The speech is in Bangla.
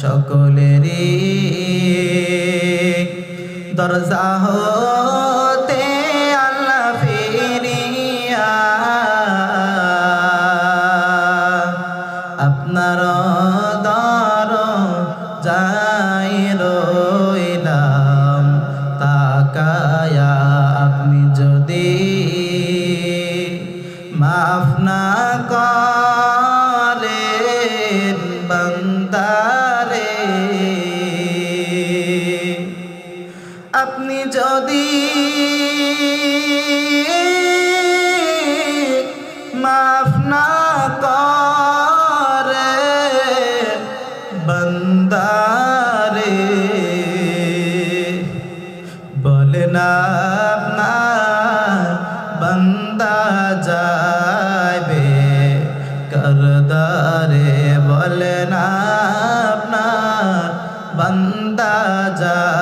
সকলেরই দরজা হতে আল্লাহ ফিরিয়া আপনার দরজায় রইলাম তাকায়া। আপনি যদি মাফ না করেন বান্দারে, আপনি যদি মাফ না করেন বান্দারে, বলেন আপনার বান্দা যাবে করদারে, বলেন আপনার বান্দা যাবে